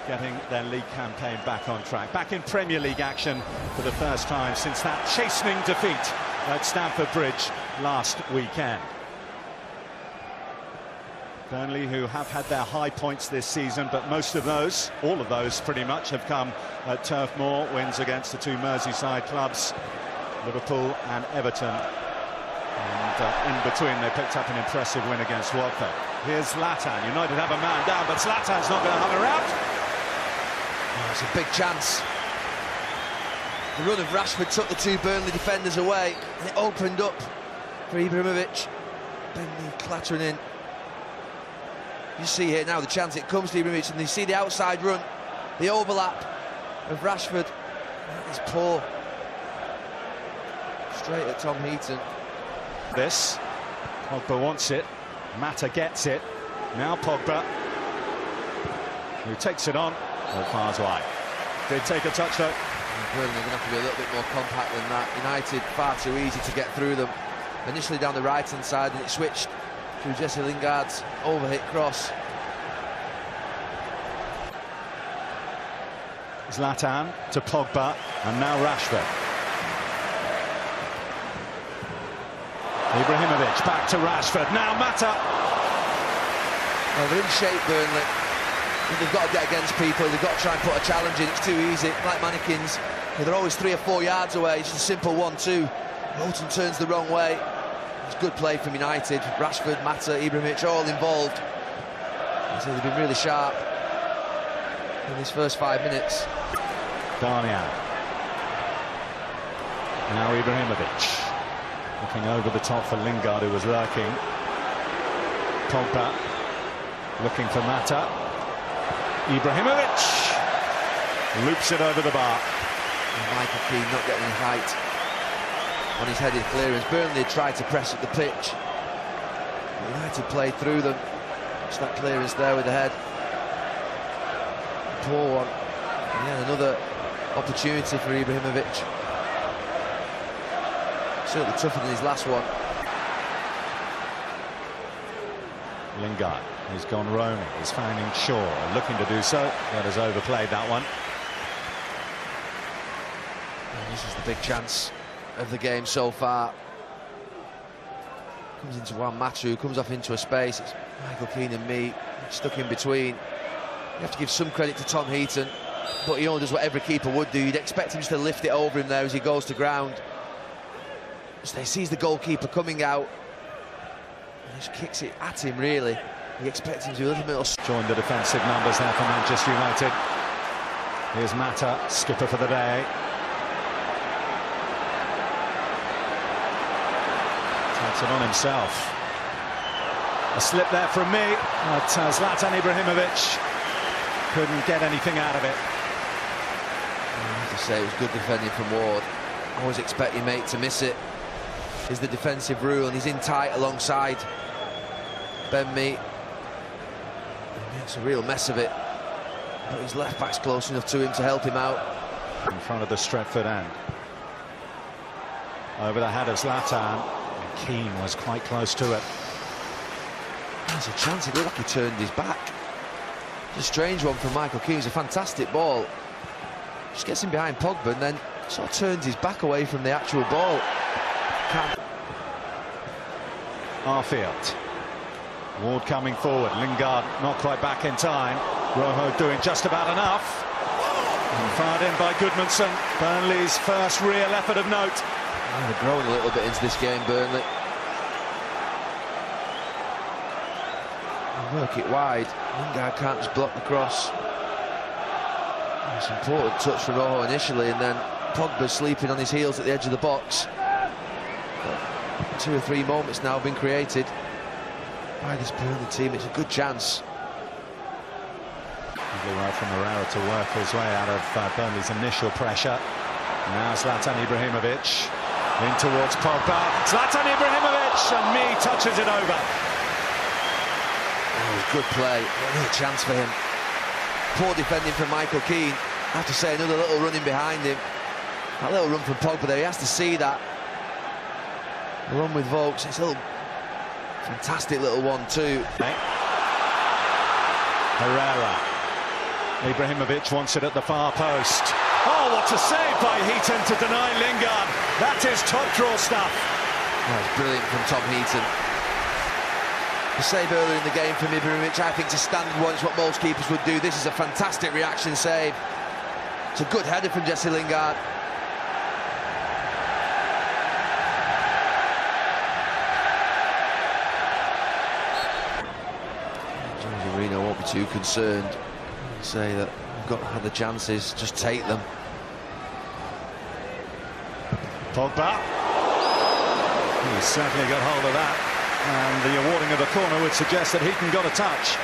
getting their league campaign back on track. Back in Premier League action for the first time since that chastening defeat at Stamford Bridge last weekend. Burnley, who have had their high points this season, but most of those, all of those pretty much, have come at Turf Moor. Wins against the two Merseyside clubs, Liverpool and Everton. And in between, they picked up an impressive win against Watford. Here's Zlatan. United have a man down, but Zlatan's not going to hang around. Oh, it's a big chance. The run of Rashford took the two Burnley defenders away, and it opened up for Ibrahimovic. Burnley clattering in. You see here now the chance, it comes to Ibrahimovic, and you see the outside run, the overlap of Rashford. That is poor. Straight at Tom Heaton. This, Pogba wants it, Mata gets it, now Pogba, who takes it on, but fars wide. Did take a touch though. Burnley are going to have to be a little bit more compact than that. United far too easy to get through them. Initially down the right hand side, and it switched through Jesse Lingard's overhit cross. Zlatan to Pogba, and now Rashford. Ibrahimovic back to Rashford, now Mata. Well, they're in shape, Burnley. They've got to get against people, they've got to try and put a challenge in. It's too easy, like mannequins. They're always 3 or 4 yards away. It's a simple 1-2. Bolton turns the wrong way. It's good play from United. Rashford, Mata, Ibrahimovic, all involved. So they've been really sharp in this first 5 minutes. Darmian. Now Ibrahimovic. Looking over the top for Lingard, who was lurking. Pogba looking for Mata. Ibrahimovic loops it over the bar. And Michael Keane not getting any height on his headed clearance. Burnley tried to press up the pitch. United played through them. Just that clearance there with the head. Poor one. And yeah, another opportunity for Ibrahimovic. Certainly tougher than his last one. Lingard, he's gone roaming, he's finding Shaw, looking to do so, but has overplayed that one. And this is the big chance of the game so far. Comes into one Matu, comes off into a space. It's Michael Keane and me stuck in between. You have to give some credit to Tom Heaton, but he only does what every keeper would do. You'd expect him just to lift it over him there as he goes to ground. So he sees the goalkeeper coming out, and just kicks it at him, really. He expects him to do a little bit. Join the defensive numbers now for Manchester United. Here's Mata, skipper for the day. Takes it on himself. A slip there from me, but Zlatan Ibrahimovic couldn't get anything out of it. I have to say, it was good defending from Ward. Always expect your mate to miss it, is the defensive rule, and he's in tight alongside Ben Mee. He makes a real mess of it, but his left back's close enough to him to help him out. In front of the Stretford end. Over the head of Zlatan. Keane was quite close to it. There's a chance. It looked like he turned his back. It's a strange one from Michael Keane. It's a fantastic ball. Just gets him behind Pogba and then sort of turns his back away from the actual ball. Arfield. Ward coming forward. Lingard not quite back in time. Rojo doing just about enough. And fired in by Goodmanson. Burnley's first real effort of note. Oh, they're growing a little bit into this game, Burnley. They work it wide. Lingard can't just block the cross. It's an important touch from Rojo initially, and then Pogba sleeping on his heels at the edge of the box. But 2 or 3 moments now have been created by this Burnley team. It's a good chance. Well from Herrera to work his way out of Burnley's initial pressure. Now Zlatan Ibrahimovic in towards Pogba. Zlatan Ibrahimovic, and Mee touches it over. Oh, good play. Another chance for him. Poor defending from Michael Keane. I have to say, another little running behind him. That little run from Pogba there, he has to see that. The run with Vokes, it's a little fantastic little 1-2. Herrera. Ibrahimovic wants it at the far post. Oh, what a save by Heaton to deny Lingard. That is top draw stuff. That's brilliant from Tom Heaton. The save earlier in the game from Ibrahimovic, I think, is a standard one. It's what most keepers would do. This is a fantastic reaction save. It's a good header from Jesse Lingard. Reno won't be too concerned. Say that we've had the chances, just take them. Pogba. He's certainly got hold of that, and the awarding of a corner would suggest that Heaton got a touch.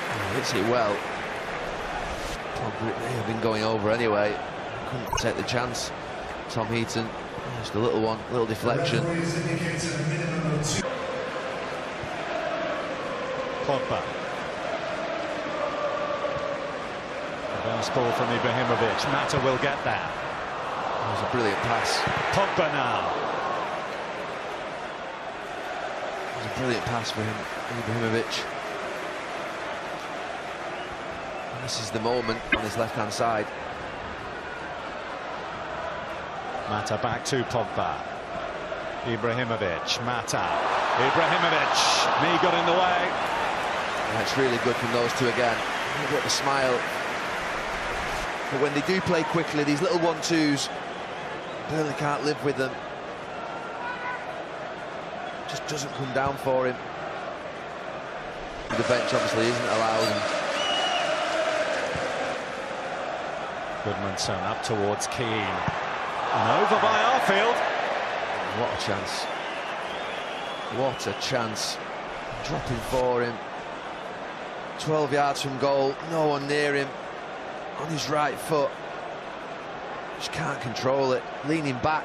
He hits it well. Pogba may have been going over anyway. Couldn't take the chance. Tom Heaton, just a little one, little deflection. Pogba. Reverse ball from Ibrahimovic. Mata will get there. That was a brilliant pass. Pogba now. It was a brilliant pass for him, Ibrahimovic. And this is the moment on his left-hand side. Mata back to Pogba. Ibrahimovic. Mata. Ibrahimovic. Knee got in the way. That's really good from those two again. A bit of a smile. But when they do play quickly, these little 1-2s, Burnley can't live with them. Just doesn't come down for him. The bench obviously isn't allowed. Goodmanson up towards Keane. And over by Arfield. What a chance. What a chance. Dropping for him. 12 yards from goal, no one near him. On his right foot. Just can't control it. Leaning back.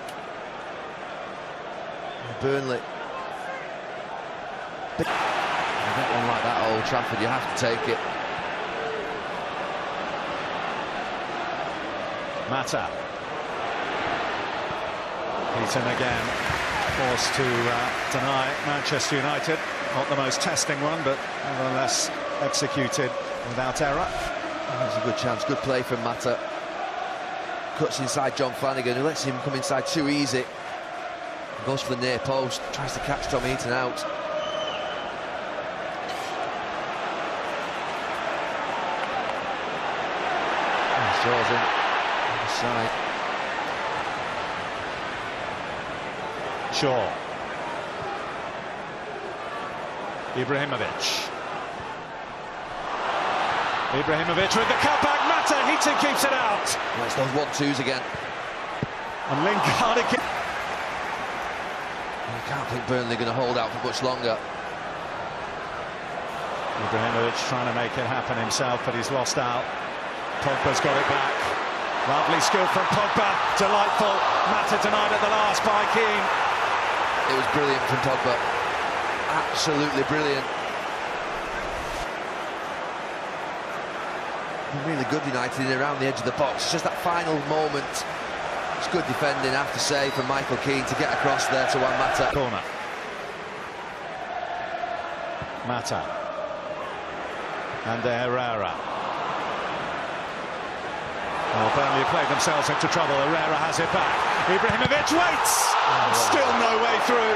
Burnley. You get one like that at Old Trafford, you have to take it. Mata. Heaton again. Forced to deny Manchester United. Not the most testing one, but nevertheless executed without error. That's a good chance, good play from Mata. Cuts inside John Flanagan, who lets him come inside too easy. Goes for the near post, tries to catch Tom Heaton out. Shaw's in, on the side. Shaw. Ibrahimovic. Ibrahimovic with the cutback. Mata. Heaton keeps it out. Well, it's those 1-2s again. And Lingard again. I can't think Burnley are going to hold out for much longer. Ibrahimovic trying to make it happen himself, but he's lost out. Pogba's got it back. Lovely skill from Pogba. Delightful. Mata denied at the last by Keane. It was brilliant from Pogba. Absolutely brilliant. Really good United in around the edge of the box. It's just that final moment. It's good defending, I have to say, from Michael Keane to get across there to Juan Mata. Corner. Mata. And Herrera. Well, Burnley have played themselves into trouble. Herrera has it back. Ibrahimovic waits. Still no way through.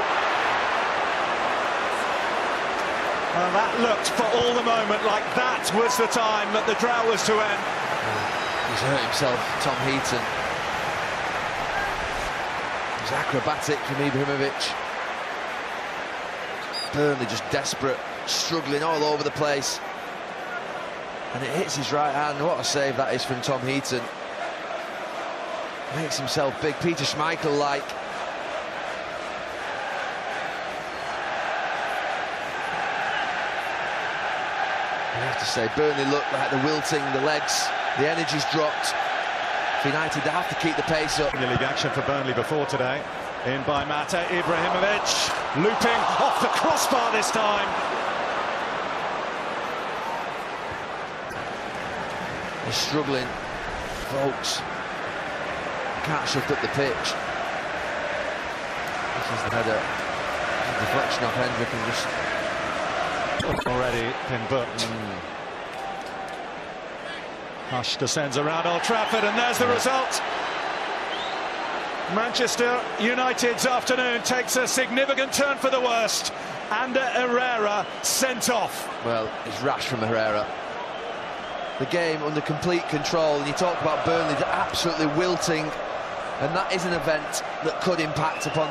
Well, that looked for all the moment like that was the time that the drought was to end. He's hurt himself, Tom Heaton. It was acrobatic from Ibrahimovic. Burnley just desperate, struggling all over the place. And it hits his right hand. What a save that is from Tom Heaton. Makes himself big, Peter Schmeichel-like. I have to say, Burnley look like they're wilting, the legs, the energy's dropped. For United, they have to keep the pace up. Premier League action for Burnley before today. In by Mata, Ibrahimovic, looping off the crossbar this time. They're struggling, folks. Can't shift up the pitch. This is the header. The deflection off Hendrick and just... Already been booked. Hush descends around Old Trafford, and there's the result. Manchester United's afternoon takes a significant turn for the worst. And Herrera sent off. Well, it's rash from Herrera. The game under complete control, and you talk about Burnley absolutely wilting, and that is an event that could impact upon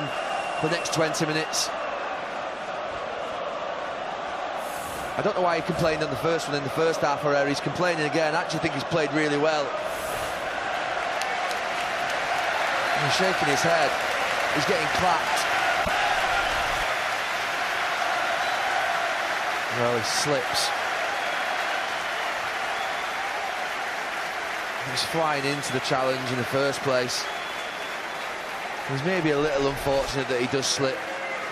the next 20 minutes. I don't know why he complained on the first one in the first half, Herrera. He's complaining again. I actually think he's played really well. He's shaking his head. He's getting clapped. Well, he slips. He's flying into the challenge in the first place. He's maybe a little unfortunate that he does slip.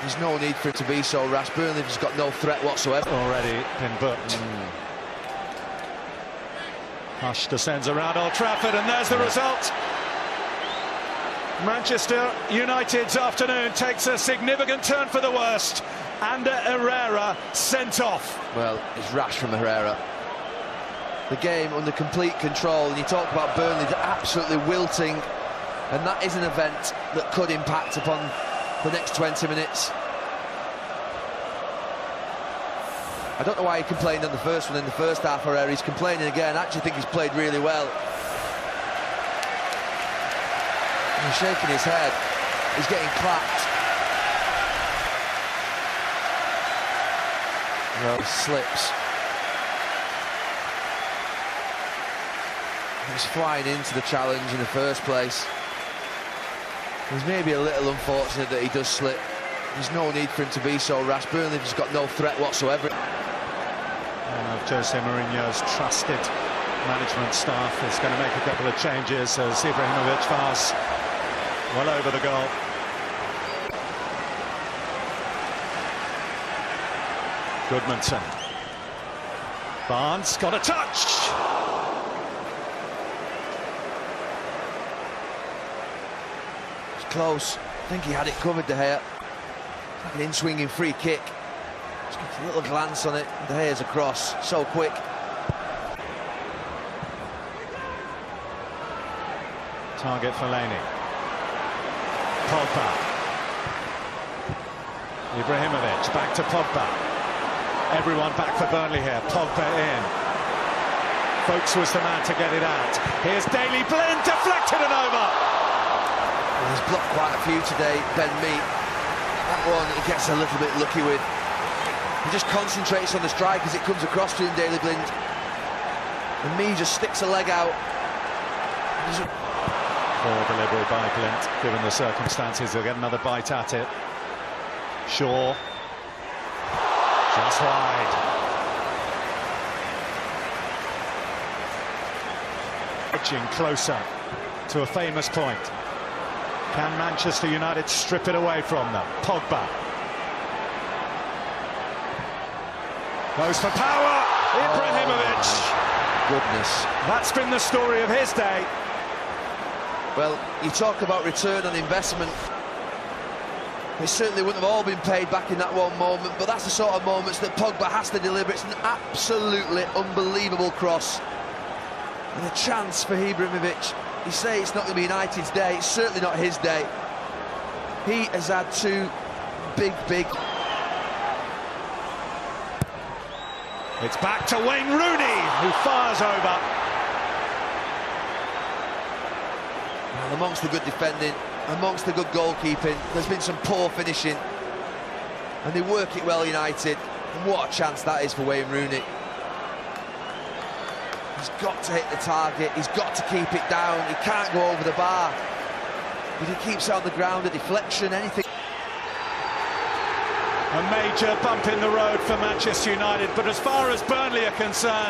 There's no need for it to be so rash. Burnley has got no threat whatsoever. Already been booked. Hush descends around Old Trafford, and there's the result. Manchester United's afternoon takes a significant turn for the worst. And Herrera sent off. Well, it's rash from Herrera. The game under complete control, and you talk about Burnley absolutely wilting, and that is an event that could impact upon the next 20 minutes. I don't know why he complained on the first one in the first half, Herrera. He's complaining again. I actually think he's played really well. He's shaking his head. He's getting clapped. Well, he slips. He's flying into the challenge in the first place. He's maybe a little unfortunate that he does slip. There's no need for him to be so rash. Burnley has got no threat whatsoever. One of Jose Mourinho's trusted management staff is going to make a couple of changes as Ibrahimovic fires well over the goal. Goodmanson. Barnes got a touch. It's close. I think he had it covered, De Gea. Like an in-swinging free kick. Just a little glance on it. De Gea's across so quick. Target for Laney. Pogba. Ibrahimovic back to Pogba. Everyone back for Burnley here. Pogba in. Folks was the man to get it out. Here's Daley Blind, deflected and over. Well, he's blocked quite a few today, Ben Mee. That one he gets a little bit lucky with. He just concentrates on the strike as it comes across to him, Daley Blind. And Mee just sticks a leg out. Poor delivery by Blind, given the circumstances. He'll get another bite at it. Shaw. Just wide. Edging closer to a famous point. Can Manchester United strip it away from them? Pogba. Goes for power. Ibrahimovic. Oh, goodness. That's been the story of his day. Well, you talk about return on investment. It certainly wouldn't have all been paid back in that one moment, but that's the sort of moments that Pogba has to deliver. It's an absolutely unbelievable cross. And a chance for Ibrahimovic. You say it's not going to be United's day, it's certainly not his day. He has had two big... It's back to Wayne Rooney, who fires over. Well, amongst the good defending, amongst the good goalkeeping, there's been some poor finishing, and they work it well, United. And what a chance that is for Wayne Rooney. He's got to hit the target, he's got to keep it down, he can't go over the bar. If he keeps it on the ground, a deflection, anything. A major bump in the road for Manchester United, but as far as Burnley are concerned,